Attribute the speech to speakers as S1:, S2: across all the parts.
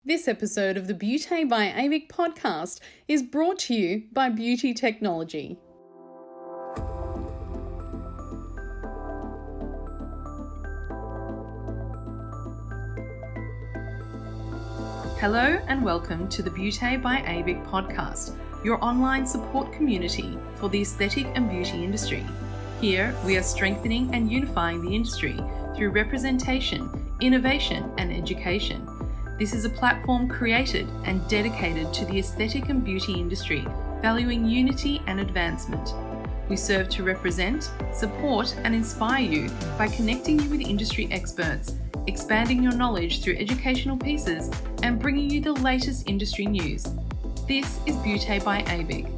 S1: This episode of the Beauty by AVIC podcast is brought to you by Beauty Technology. Hello and welcome to the Beauty by AVIC podcast, your online support community for the aesthetic and beauty industry. Here, we are strengthening and unifying the industry through representation, innovation, and education. This is a platform created and dedicated to the aesthetic and beauty industry, valuing unity and advancement. We serve to represent, support, and inspire you by connecting you with industry experts, expanding your knowledge through educational pieces, and bringing you the latest industry news. This is Beauty by AVIC.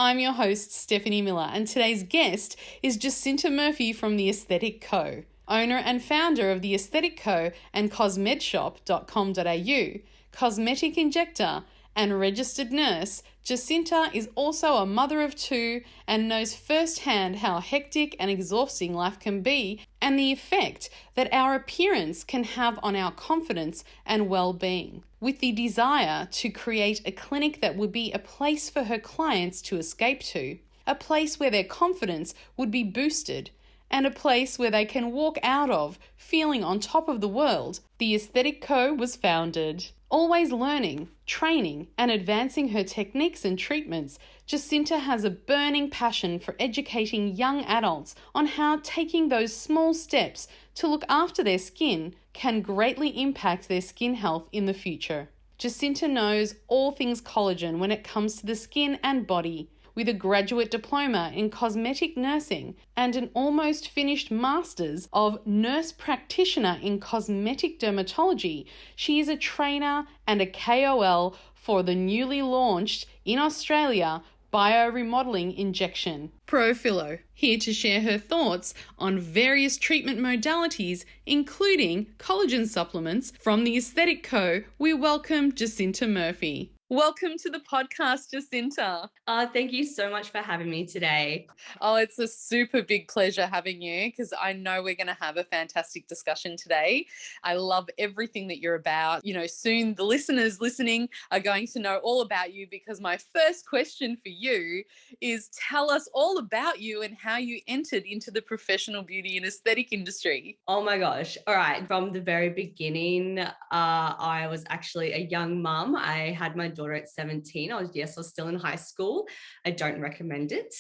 S1: I'm your host, Stephanie Miller, and today's guest is Jacintha Murphy from the Aesthetic Co., owner and founder of the Aesthetic Co. and cosmedshop.com.au, Cosmetic Injector, and registered nurse. Jacintha is also a mother of two and knows firsthand how hectic and exhausting life can be and the effect that our appearance can have on our confidence and well-being. With the desire to create a clinic that would be a place for her clients to escape to, a place where their confidence would be boosted, and a place where they can walk out of feeling on top of the world, the Aesthetic Co. was founded. Always learning, training, and advancing her techniques and treatments, Jacintha has a burning passion for educating young adults on how taking those small steps to look after their skin can greatly impact their skin health in the future. Jacintha knows all things collagen when it comes to the skin and body. With a Graduate Diploma in Cosmetic Nursing and an almost finished Masters of Nurse Practitioner in Cosmetic Dermatology, she is a trainer and a KOL for the newly launched in Australia Bioremodeling injection, Profhilo, here to share her thoughts on various treatment modalities, including collagen supplements. From the Aesthetic Co., we welcome Jacintha Murphy. Welcome to the podcast, Jacintha.
S2: Thank you so much for having me today.
S1: Oh, it's a super big pleasure having you because I know we're going to have a fantastic discussion today. I love everything that you're about. You know, soon the listeners listening are going to know all about you because my first question for you is tell us all about you and how you entered into the professional beauty and aesthetic industry.
S2: Oh my gosh. All right. From the very beginning, I was actually a young mum. I had my daughter at 17. I was still in high school. I don't recommend it.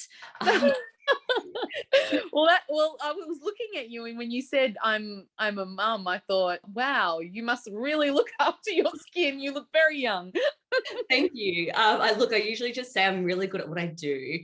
S1: Well, I was looking at you, and when you said I'm a mum, I thought, wow, you must really look after your skin. You look very young.
S2: Thank you. I usually just say I'm really good at what I do.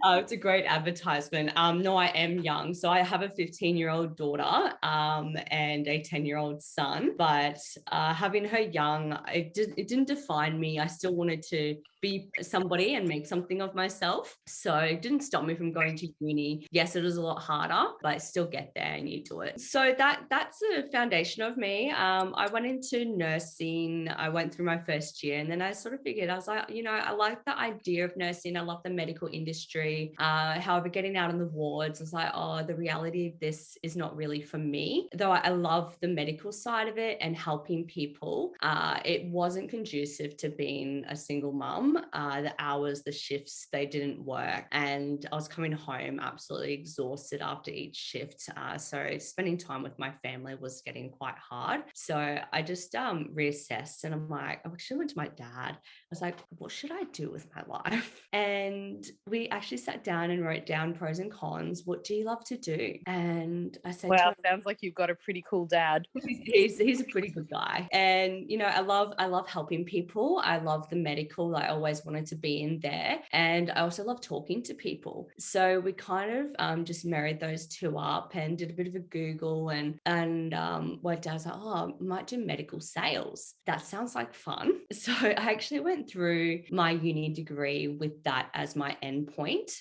S2: It's a great advertisement. No, I am young. So I have a 15-year-old daughter and a 10-year-old son. But having her young, it didn't define me. I still wanted to be somebody and make something of myself. So it didn't stop me from going to uni. Yes, it was a lot harder, but I still get there and you do it. So that's the foundation of me. I went into nursing. I went through my first year and then I sort of figured, I was like, I like the idea of nursing. I love the medical industry. However, getting out on the wards, I was like, oh, the reality of this is not really for me. Though I love the medical side of it and helping people, it wasn't conducive to being a single mum. The hours, the shifts, they didn't work. And I was coming home absolutely exhausted after each shift. So spending time with my family was getting quite hard. So I just reassessed and I'm like, I actually went to my dad. I was like, what should I do with my life? And we actually sat down and wrote down pros and cons. What do you love to do? And I said,
S1: wow, sounds like you've got a pretty cool dad.
S2: He's a pretty good guy. And, I love helping people. I love the medical. I always wanted to be in there. And I also love talking to people. So we kind of just married those two up and did a bit of a Google and worked out, I was like, oh, I might do medical sales. That sounds like fun. So I actually went through my uni degree with that as my endpoint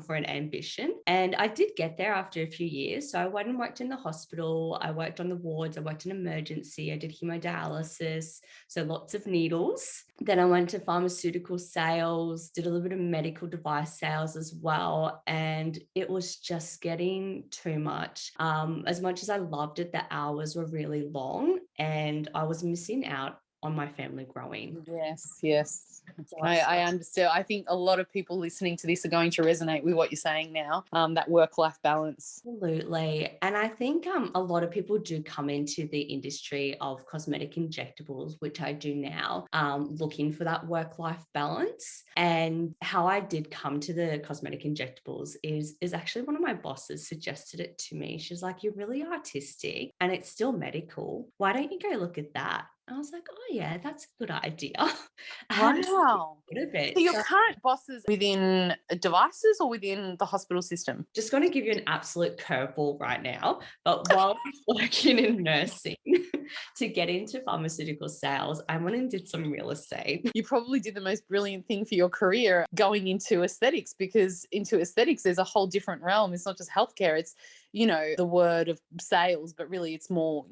S2: for an ambition. And I did get there after a few years. So I went and worked in the hospital. I worked on the wards. I worked in emergency. I did hemodialysis. So lots of needles. Then I went to pharmaceutical pharmaceutical sales, did a little bit of medical device sales as well. And it was just getting too much. As much as I loved it, the hours were really long and I was missing out on my family growing.
S1: Yes, yes.
S2: So
S1: I understand. I think a lot of people listening to this are going to resonate with what you're saying now, that work-life balance.
S2: absolutely. And I think a lot of people do come into the industry of cosmetic injectables, which I do now, looking for that work-life balance. And how I did come to the cosmetic injectables is actually one of my bosses suggested it to me. She's like, you're really artistic and it's still medical. Why don't you go look at that? I was like, oh yeah, that's a good idea. I hadn't
S1: Wow.
S2: thought of it.
S1: So your
S2: So
S1: current bosses within devices or within the hospital system?
S2: just going to give you an absolute curveball right now. But while I was working in nursing to get into pharmaceutical sales, I went and did some real estate.
S1: You probably did the most brilliant thing for your career going into aesthetics, because into aesthetics, there's a whole different realm. It's not just healthcare. It's, the word of sales, but really it's more,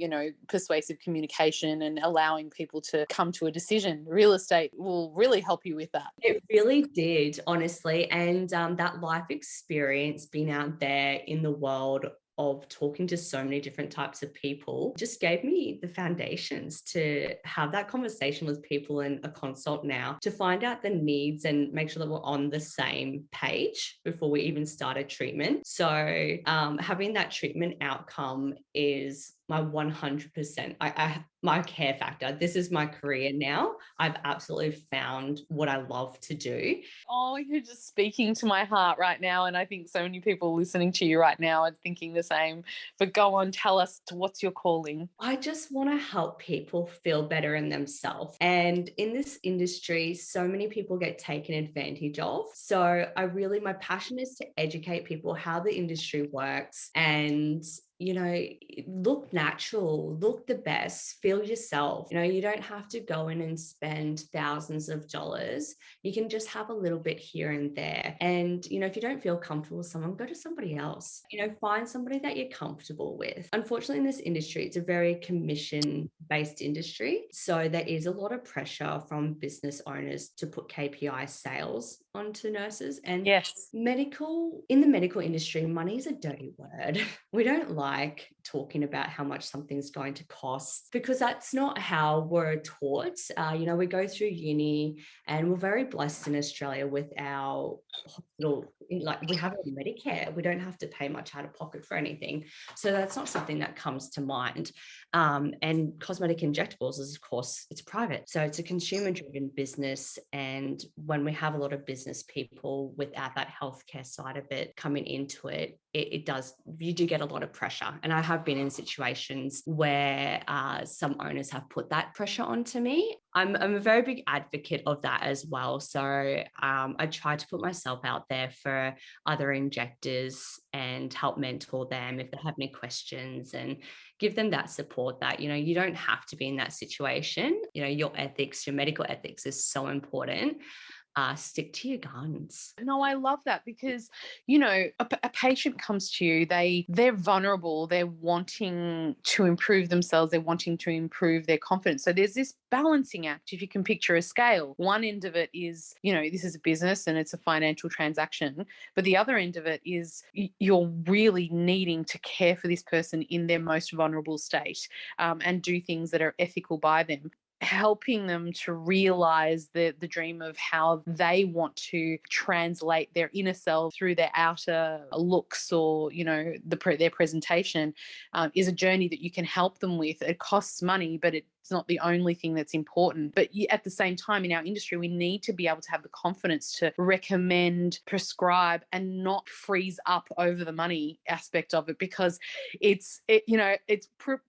S1: persuasive communication and allowing people to come to a decision. Real estate will really help you with that.
S2: It really did, honestly. And that life experience, being out there in the world of talking to so many different types of people, just gave me the foundations to have that conversation with people in a consult now, to find out the needs and make sure that we're on the same page before we even start a treatment. So having that treatment outcome is my 100%. My care factor. This is my career now. I've absolutely found what I love to do.
S1: Oh, you're just speaking to my heart right now. And I think so many people listening to you right now are thinking the same. But go on, tell us, what's your calling?
S2: I just want to help people feel better in themselves. And in this industry, so many people get taken advantage of. So my passion is to educate people how the industry works and look natural, look the best, feel yourself. You don't have to go in and spend thousands of dollars. You can just have a little bit here and there. And, if you don't feel comfortable with someone, go to somebody else. Find somebody that you're comfortable with. Unfortunately, in this industry, it's a very commission-based industry. So there is a lot of pressure from business owners to put KPI sales onto nurses. And
S1: Yes.
S2: in the medical industry, money is a dirty word. We don't like talking about how much something's going to cost because that's not how we're taught. We go through uni and we're very blessed in Australia with our hospital. We have a Medicare. We don't have to pay much out of pocket for anything. So that's not something that comes to mind. And cosmetic injectables is, of course, it's private. So it's a consumer-driven business. And when we have a lot of business people without that healthcare side of it coming into it, you do get a lot of pressure. And I have been in situations where some owners have put that pressure onto me. I'm a very big advocate of that as well. So I try to put myself out there for other injectors and help mentor them if they have any questions and give them that support that, you don't have to be in that situation. Your ethics, your medical ethics is so important. Stick to your guns.
S1: No, I love that because, a patient comes to you, they're vulnerable, they're wanting to improve themselves, they're wanting to improve their confidence. So there's this balancing act, if you can picture a scale. One end of it is, this is a business and it's a financial transaction. But the other end of it is you're really needing to care for this person in their most vulnerable state, and do things that are ethical by them, helping them to realize the dream of how they want to translate their inner self through their outer looks or their presentation, is a journey that you can help them with. It costs money, but it's not the only thing that's important. But at the same time, in our industry, we need to be able to have the confidence to recommend, prescribe, and not freeze up over the money aspect of it, because it's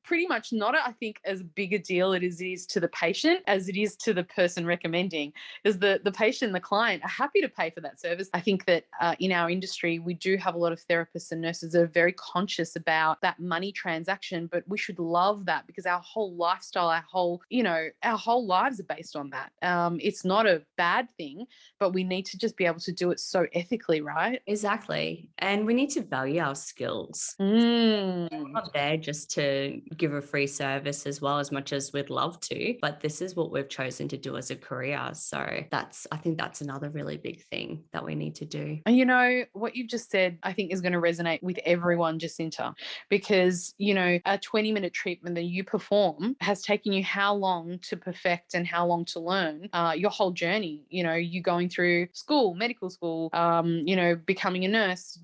S1: pretty much not, I think, as big a deal it is to the patient as it is to the person recommending, because the patient and the client are happy to pay for that service. I think that in our industry, we do have a lot of therapists and nurses that are very conscious about that money transaction, but we should love that because our whole lifestyle, our our whole lives are based on that. It's not a bad thing, but we need to just be able to do it so ethically, right?
S2: Exactly. And we need to value our skills.
S1: Mm.
S2: Not there just to give a free service as well, as much as we'd love to, but this is what we've chosen to do as a career. So I think that's another really big thing that we need to do.
S1: And what you've just said, I think is going to resonate with everyone, Jacintha, because, a 20-minute treatment that you perform has taken you how long to perfect and how long to learn your whole journey. You going through school, medical school, becoming a nurse,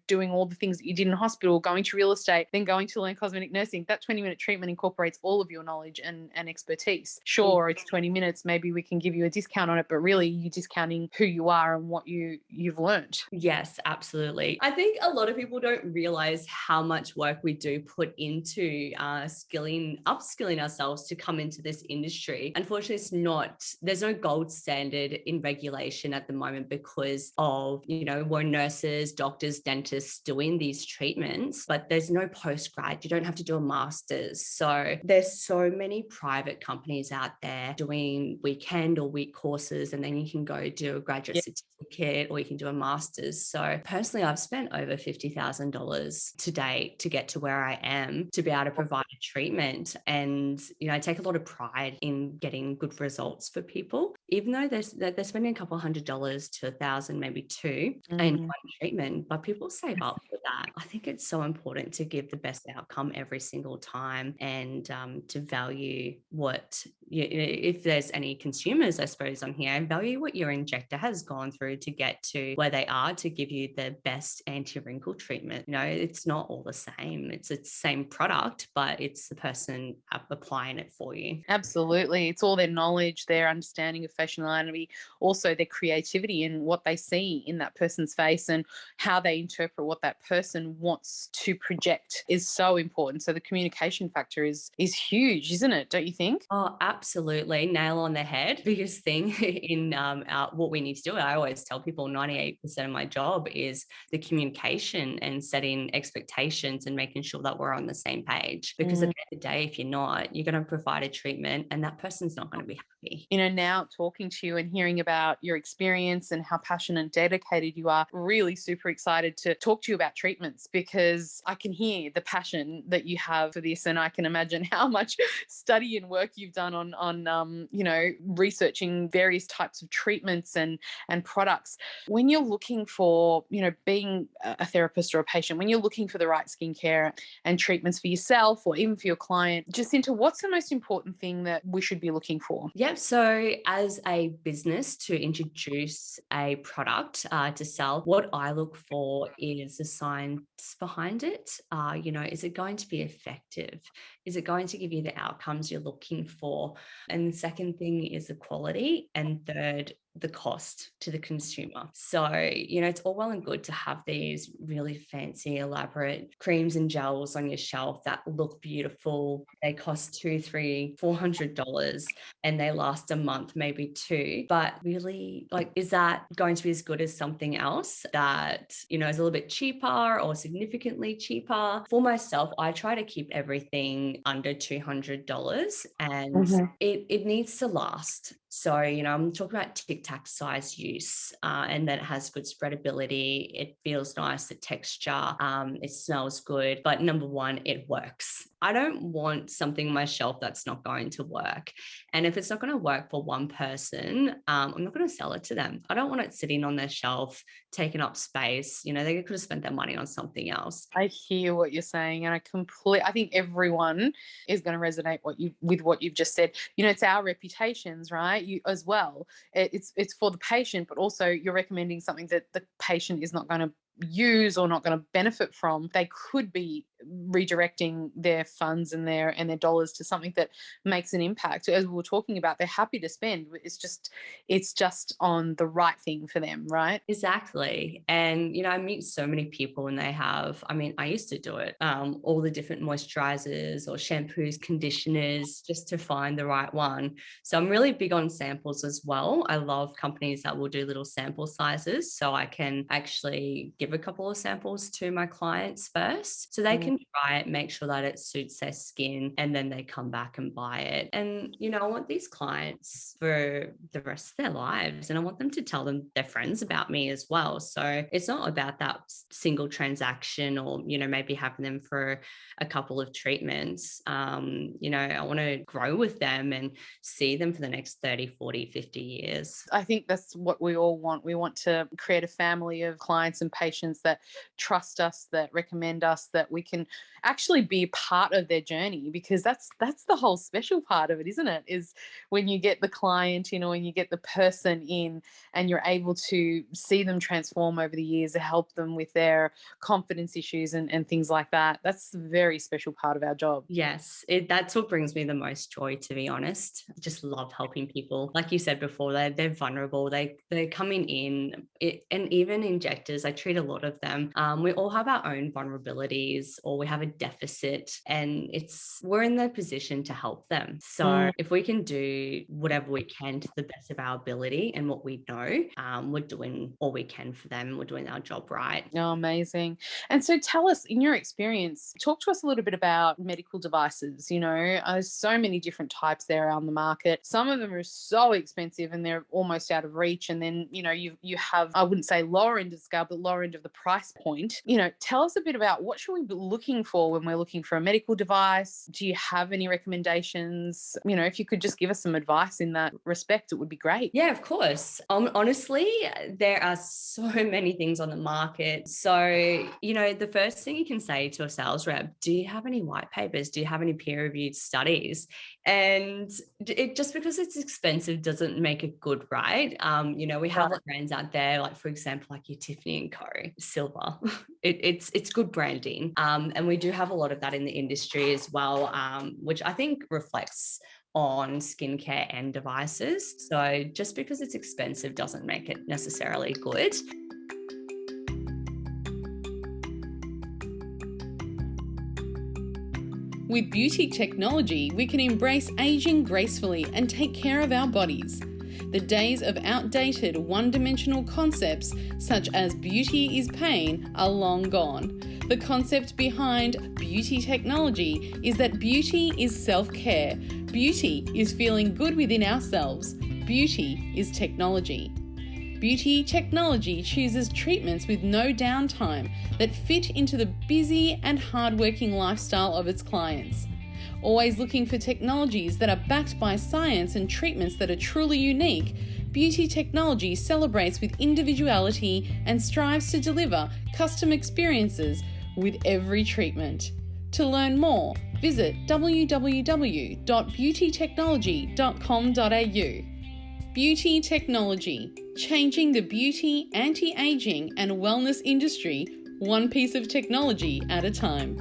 S1: doing all the things that you did in hospital, going to real estate, then going to learn cosmetic nursing. That 20-minute treatment incorporates all of your knowledge and expertise. Sure, it's 20 minutes. Maybe we can give you a discount on it, but really you're discounting who you are and what you've learned.
S2: Yes, absolutely. I think a lot of people don't realize how much work we do put into upskilling ourselves to come into this industry. Unfortunately, there's no gold standard in regulation at the moment because of, we're nurses, doctors, dentists doing these treatments, but there's no postgrad. You don't have to do a master's. So there's so many private companies out there doing weekend or week courses, and then you can go do a graduate certificate or you can do a master's. So personally, I've spent over $50,000 to date to get to where I am to be able to provide a treatment. And, I take a lot of pride in getting good results for people, even though they're spending a couple $100 to $1,000, maybe two, in one treatment, but people save up for that. I think it's so important to give the best outcome every single time and to value if there's any consumers, I suppose, on here, value what your injector has gone through to get to where they are to give you the best anti-wrinkle treatment. It's not all the same. It's the same product, but it's the person applying it for you.
S1: Absolutely. It's all their knowledge, their understanding of facial anatomy, also their creativity and what they see in that person's face and how they interpret what that person wants to project is so important. So the communication factor is huge, isn't it? Don't you think?
S2: Oh, absolutely. Nail on the head. Biggest thing in what we need to do. I always tell people 98% of my job is the communication and setting expectations and making sure that we're on the same page. Because at the end of the day, if you're not, you're going to provide a treatment and that person's not going to be happy.
S1: Now talking to you and hearing about your experience and how passionate and dedicated you are, really super excited to talk to you about treatments because I can hear the passion that you have for this, and I can imagine how much study and work you've done on researching various types of treatments and products. When you're looking for, being a therapist or a patient, when you're looking for the right skincare and treatments for yourself or even for your client, Jacintha, what's the most important thing that we should be looking for?
S2: Yep. So as a business to introduce a product to sell, what I look for is the science behind it. Is it going to be effective? Is it going to give you the outcomes you're looking for? And the second thing is the quality. And third, the cost to the consumer. So, it's all well and good to have these really fancy, elaborate creams and gels on your shelf that look beautiful. They cost $200, $300, $400 and they last a month, maybe two. But really, is that going to be as good as something else that, is a little bit cheaper or significantly cheaper? For myself, I try to keep everything under $200 and it needs to last. So, I'm talking about Tic Tac size use and that it has good spreadability. It feels nice, the texture, it smells good. But number one, it works. I don't want something on my shelf that's not going to work. And if it's not going to work for one person, I'm not going to sell it to them. I don't want it sitting on their shelf, taking up space. They could have spent their money on something else.
S1: I hear what you're saying, and I think everyone is going to resonate with what you've just said. It's our reputations, right? You as well. It's for the patient, but also you're recommending something that the patient is not going to use or not going to benefit from. They could be redirecting their funds and their dollars to something that makes an impact. As we were talking about, they're happy to spend. It's just on the right thing for them, right?
S2: Exactly. And I meet so many people and I used to do it, all the different moisturizers or shampoos, conditioners, just to find the right one. So I'm really big on samples as well. I love companies that will do little sample sizes so I can actually give give a couple of samples to my clients first so they can try it, make sure that it suits their skin, and then they come back and buy it. And, I want these clients for the rest of their lives, and I want them to tell them their friends about me as well. So it's not about that single transaction or, maybe having them for a couple of treatments. I want to grow with them and see them for the next 30, 40, 50 years.
S1: I think that's what we all want. We want to create a family of clients and patients that trust us, that recommend us, that we can actually be part of their journey, because that's the whole special part of it, isn't it? Is when you get the client, when you get the person in and you're able to see them transform over the years, to help them with their confidence issues and things like that. That's a very special part of our job.
S2: Yes, that's what brings me the most joy, to be honest. I just love helping people. Like you said before, they're vulnerable. They're coming in, and even injectors, I treat a lot of them. We all have our own vulnerabilities, or we have a deficit, and we're in the position to help them. So if we can do whatever we can to the best of our ability and what we know, we're doing all we can for them. We're doing our job right.
S1: Oh, amazing. And so tell us, in your experience, talk to us a little bit about medical devices. There's so many different types there on the market. Some of them are so expensive and they're almost out of reach. And then, you have, I wouldn't say lower end of the scale, but lower end of the price point. Tell us a bit about what should we be looking for when we're looking for a medical device? Do you have any recommendations? If you could just give us some advice in that respect, it would be great.
S2: Yeah, of course. Honestly, there are so many things on the market. So, the first thing you can say to a sales rep, do you have any white papers? Do you have any peer-reviewed studies? And just because it's expensive doesn't make it good, right? We have brands out there, like, for example, like your Tiffany & Co. Silver. It's good branding. And we do have a lot of that in the industry as well, which I think reflects on skincare and devices. So just because it's expensive doesn't make it necessarily good.
S1: With Beauty Technology, we can embrace aging gracefully and take care of our bodies. The days of outdated one-dimensional concepts such as beauty is pain are long gone. The concept behind Beauty Technology is that beauty is self-care. Beauty is feeling good within ourselves. Beauty is technology. Beauty Technology chooses treatments with no downtime that fit into the busy and hardworking lifestyle of its clients. Always looking for technologies that are backed by science and treatments that are truly unique, Beauty Technology celebrates with individuality and strives to deliver custom experiences with every treatment. To learn more, visit www.beautytechnology.com.au. Beauty Technology, changing the beauty, anti-aging and wellness industry, one piece of technology at a time.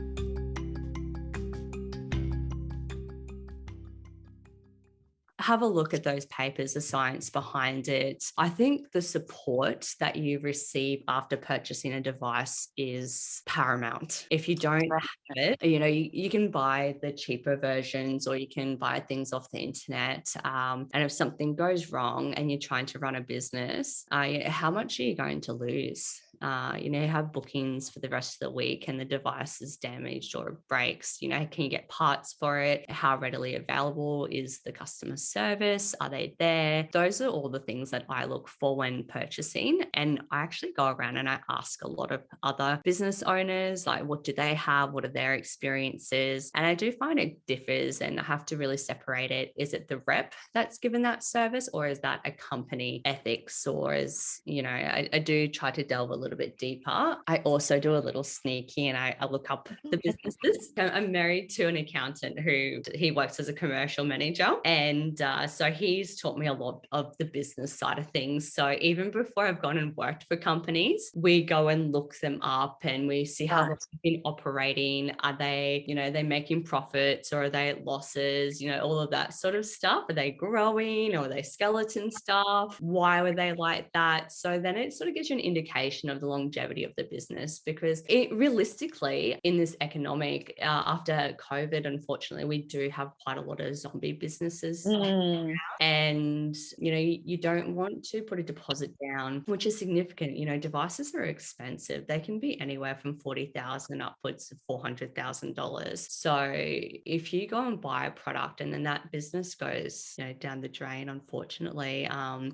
S2: Have a look at those papers, the science behind it. I think the support that you receive after purchasing a device is paramount. If you don't have it, you can buy the cheaper versions or you can buy things off the internet. And if something goes wrong and you're trying to run a business, how much are you going to lose? You have bookings for the rest of the week and the device is damaged or it breaks. Can you get parts for it? How readily available is the customer service? Are they there? Those are all the things that I look for when purchasing. And I actually go around and I ask a lot of other business owners, like, what do they have? What are their experiences? And I do find it differs and I have to really separate it. Is it the rep that's given that service or is that a company ethics? Or I do try to delve a little bit deeper. I also do a little sneaky and I look up the businesses. I'm married to an accountant who he works as a commercial manager. And so he's taught me a lot of the business side of things. So even before I've gone and worked for companies, we go and look them up and we see how they've been operating. Are they, they making profits or are they at losses? All of that sort of stuff. Are they growing or are they skeleton staff? Why were they like that? So then it sort of gives you an indication of the longevity of the business, because it realistically in this economic, after COVID, unfortunately, we do have quite a lot of zombie businesses. And, you don't want to put a deposit down, which is significant. Devices are expensive. They can be anywhere from $40,000 upwards to $400,000. So if you go and buy a product and then that business goes, down the drain, unfortunately,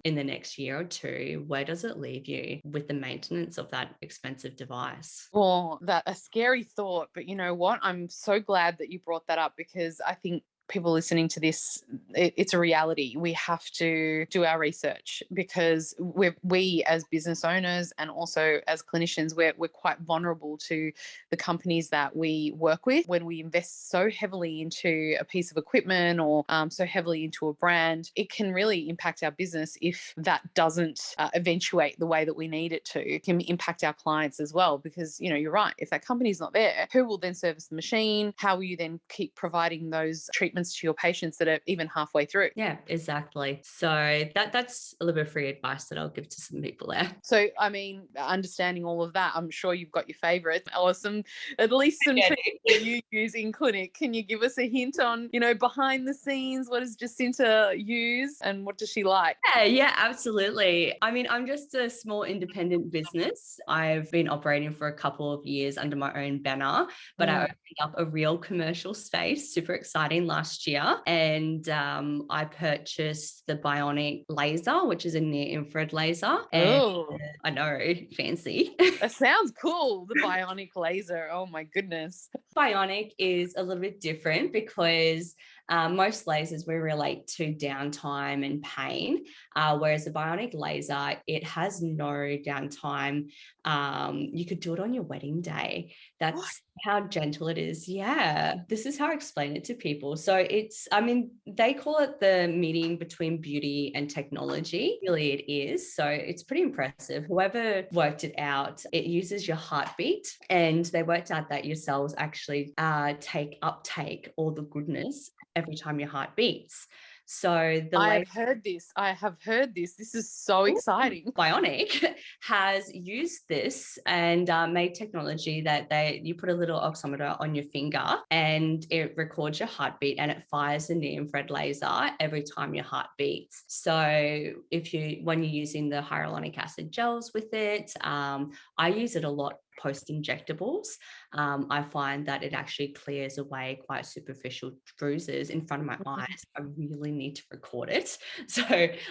S2: in the next year or two, where does it leave you with the maintenance of that expensive device?
S1: Well, that a scary thought, but you know what? I'm so glad that you brought that up, because I think people listening to this, it's a reality. We have to do our research, because we as business owners and also as clinicians, we're quite vulnerable to the companies that we work with. When we invest so heavily into a piece of equipment or so heavily into a brand, it can really impact our business if that doesn't eventuate the way that we need it to. It can impact our clients as well, because you're right. If that company's not there, who will then service the machine? How will you then keep providing those treatments to your patients that are even halfway through?
S2: Yeah, exactly. So that's a little bit of free advice that I'll give to some people there.
S1: So, understanding all of that, I'm sure you've got your favorites or at least some treatments that you use in clinic. Can you give us a hint on, behind the scenes, what does Jacintha use and what does she like?
S2: Yeah, absolutely. I'm just a small independent business. I've been operating for a couple of years under my own banner, but I opened up a real commercial space, super exciting, last year. And I purchased the Bionic laser, which is a near infrared laser. And I know, fancy.
S1: That sounds cool. The Bionic laser. Oh my goodness.
S2: Bionic is a little bit different because most lasers we relate to downtime and pain, whereas the bionic laser, it has no downtime. You could do it on your wedding day. That's how gentle it is. Yeah, this is how I explain it to people. So they call it the meeting between beauty and technology. Really, it is. So it's pretty impressive. Whoever worked it out, it uses your heartbeat, and they worked out that your cells actually uptake all the goodness every time your heart beats. So
S1: I have heard this. This is so exciting.
S2: Bionic has used this and made technology that you put a little oximeter on your finger and it records your heartbeat and it fires the near infrared laser every time your heart beats. So when you're using the hyaluronic acid gels with it, I use it a lot post injectables. I find that it actually clears away quite superficial bruises in front of my eyes. I really need to record it, so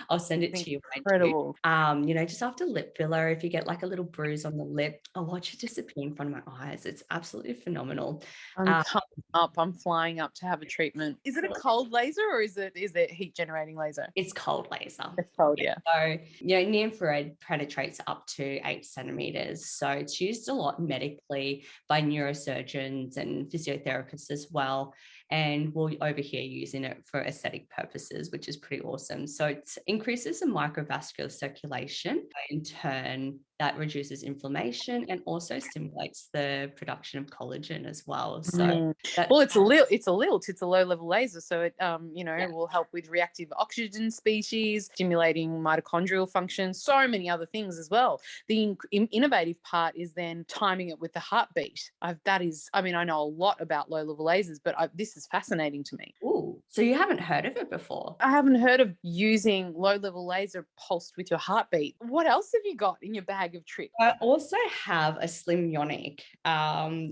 S2: I'll send it to you.
S1: Incredible.
S2: Just after lip filler, if you get like a little bruise on the lip, I'll watch it disappear in front of my eyes. It's absolutely phenomenal.
S1: I'm coming up. I'm flying up to have a treatment. Is it a cold laser or is it heat generating laser?
S2: It's cold laser.
S1: It's cold, yeah.
S2: So, near infrared penetrates up to 8 centimeters. So it's used a lot medically by neurosurgeons and physiotherapists as well. And we'll over here using it for aesthetic purposes, which is pretty awesome. So it increases the microvascular circulation. In turn, that reduces inflammation and also stimulates the production of collagen as well. So
S1: it's a lilt. It's a low level laser. So it will help with reactive oxygen species, stimulating mitochondrial function, so many other things as well. The innovative part is then timing it with the heartbeat. I know a lot about low level lasers, but this is fascinating to me.
S2: Ooh, so you haven't heard of it before?
S1: I haven't heard of using low level laser pulsed with your heartbeat. What else have you got in your bag of tricks?
S2: I also have a Slim Yonic,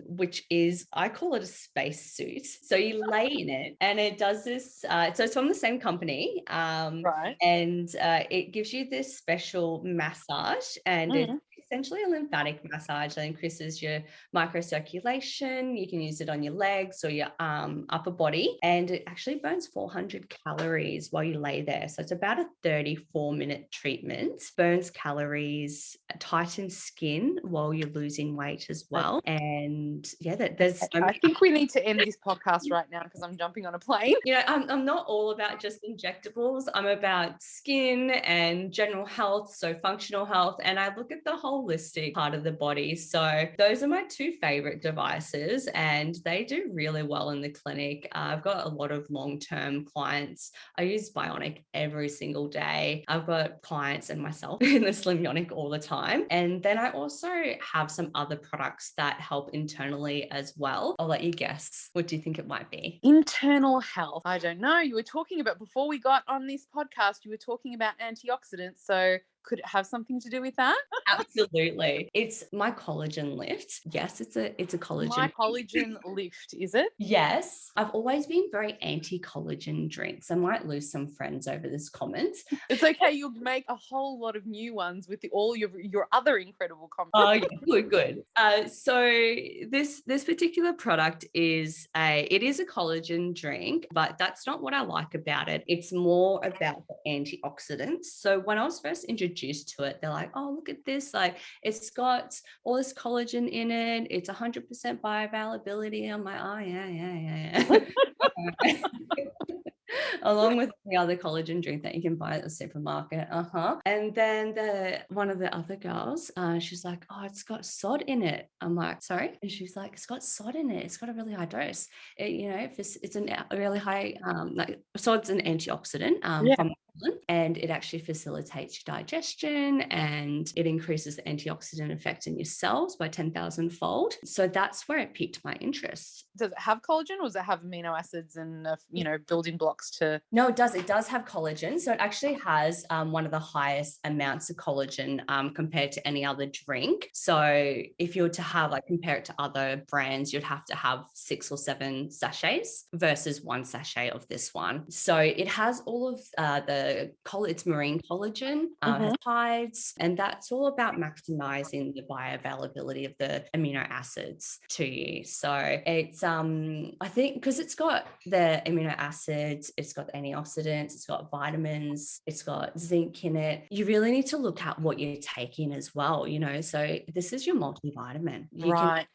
S2: which is, I call it a space suit. So you lay in it and it does this. So it's from the same company.
S1: Right.
S2: And it gives you this special massage, and it's essentially a lymphatic massage that increases your microcirculation. You can use it on your legs or your upper body, and it actually burns 400 calories while you lay there. So it's about a 34-minute treatment, burns calories, tightens skin while you're losing weight as well. And yeah,
S1: I think we need to end this podcast right now because I'm jumping on a plane.
S2: I'm not all about just injectables. I'm about skin and general health, so functional health, and I look at the whole holistic part of the body. So those are my two favorite devices, and they do really well in the clinic. I've got a lot of long-term clients. I use Bionic every single day. I've got clients and myself in the Slim Yonic all the time. And then I also have some other products that help internally as well. I'll let you guess. What do you think it might be?
S1: Internal health. I don't know. You were talking about, before we got on this podcast, you were talking about antioxidants. So could it have something to do with that?
S2: Absolutely. It's my collagen lift. Yes, it's a
S1: My
S2: collagen.
S1: collagen lift, is it?
S2: Yes, I've always been very anti-collagen drinks. I might lose some friends over this comment.
S1: It's okay. You'll make a whole lot of new ones with all your other incredible comments.
S2: Oh, yeah, good, good. So this particular product it is a collagen drink, but that's not what I like about it. It's more about the antioxidants. So when I was first introduced to it, they're like, "Oh, look at this! Like, it's got all this collagen in it. It's 100% bioavailability." I'm like, "Oh yeah, yeah, yeah." Along with the other collagen drink that you can buy at the supermarket. And then one of the other girls, she's like, "Oh, it's got sod in it." I'm like, "Sorry?" And she's like, "It's got sod in it. It's got a really high dose. It's a really high, like sod's an antioxidant
S1: Yeah.
S2: from and it actually facilitates your digestion and it increases the antioxidant effect in your cells by 10,000 fold. So that's where it piqued my interest.
S1: Does it have collagen, or does it have amino acids and building blocks to?
S2: No, it does. It does have collagen. So it actually has one of the highest amounts of collagen compared to any other drink. So if you were to have, like, compare it to other brands, you'd have to have 6 or 7 sachets versus 1 sachet of this one. So it has all of it's marine collagen, has peptides, and that's all about maximizing the bioavailability of the amino acids to you. So it's, I think, because it's got the amino acids, it's got antioxidants, it's got vitamins, it's got zinc in it. You really need to look at what you're taking as well, So this is your multivitamin. You can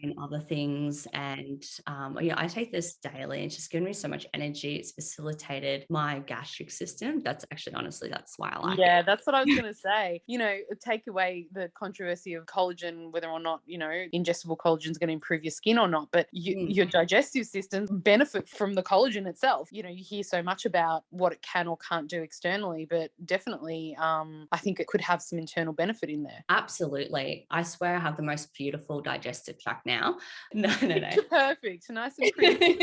S2: in other things, and I take this daily. It's just given me so much energy. It's facilitated my gastric system. That's why I like it.
S1: Yeah, that's what I was going to say. Take away the controversy of collagen, whether or not, ingestible collagen is going to improve your skin or not, but your digestive system benefit from the collagen itself. You hear so much about what it can or can't do externally, but definitely I think it could have some internal benefit in there.
S2: Absolutely. I swear I have the most beautiful digestive tract now. No.
S1: Perfect. Nice and pretty.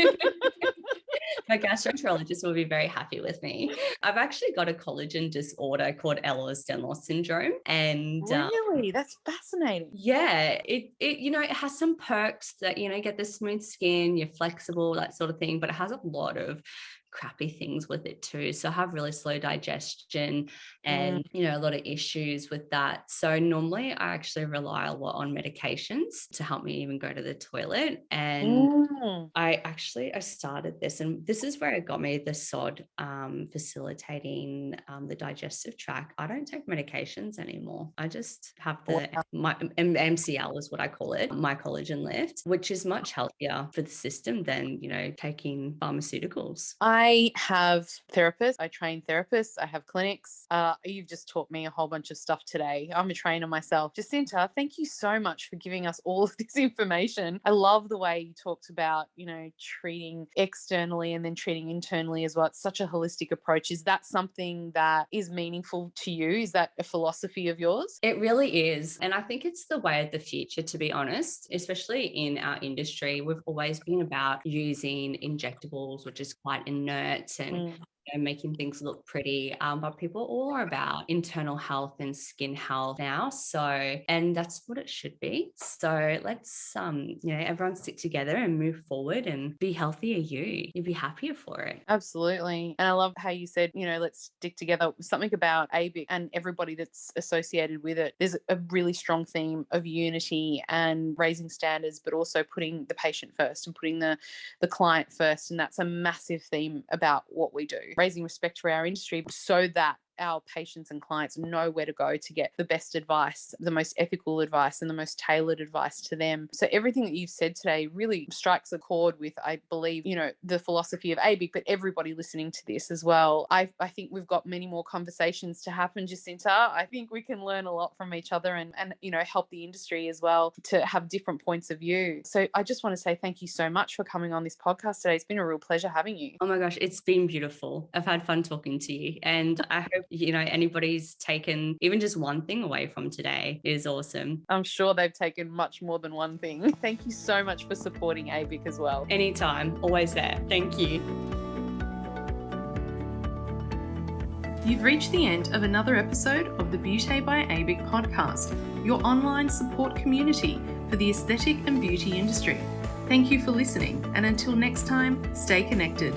S2: My gastroenterologist will be very happy with me. I've actually got a collagen disorder called Ehlers-Danlos syndrome. And
S1: really? That's fascinating.
S2: Yeah, it has some perks that, get the smooth skin, you're flexible, that sort of thing, but it has a lot of crappy things with it too. So I have really slow digestion and, a lot of issues with that. So normally I actually rely a lot on medications to help me even go to the toilet. And I started this, and this is where it got me, the SOD, facilitating the digestive tract. I don't take medications anymore. I just have my MCL is what I call it, my collagen lift, which is much healthier for the system than, taking pharmaceuticals.
S1: I have therapists. I train therapists. I have clinics. You've just taught me a whole bunch of stuff today. I'm a trainer myself. Jacintha, thank you so much for giving us all of this information. I love the way you talked about, treating externally and then treating internally as well. It's such a holistic approach. Is that something that is meaningful to you? Is that a philosophy of yours?
S2: It really is. And I think it's the way of the future, to be honest, especially in our industry. We've always been about using injectables, which is quite inert and making things look pretty. But people all are about internal health and skin health now. So, and that's what it should be. So let's, everyone stick together and move forward and be healthier you. You'll be happier for it.
S1: Absolutely. And I love how you said, let's stick together. Something about ABIC and everybody that's associated with it. There's a really strong theme of unity and raising standards, but also putting the patient first and putting the client first. And that's a massive theme about what we do. Raising respect for our industry so that our patients and clients know where to go to get the best advice, the most ethical advice, and the most tailored advice to them. So everything that you've said today really strikes a chord with, I believe, the philosophy of ABIC, but everybody listening to this as well. I think we've got many more conversations to happen, Jacintha. I think we can learn a lot from each other and help the industry as well to have different points of view. So I just want to say thank you so much for coming on this podcast today. It's been a real pleasure having you.
S2: Oh my gosh, it's been beautiful. I've had fun talking to you, and I hope anybody's taken even just one thing away from today. Is awesome.
S1: I'm sure they've taken much more than one thing. Thank you so much for supporting ABIC as well.
S2: Anytime, always there. Thank you.
S1: You've reached the end of another episode of the Beauty by ABIC podcast, your online support community for the aesthetic and beauty industry. Thank you for listening, and until next time, stay connected.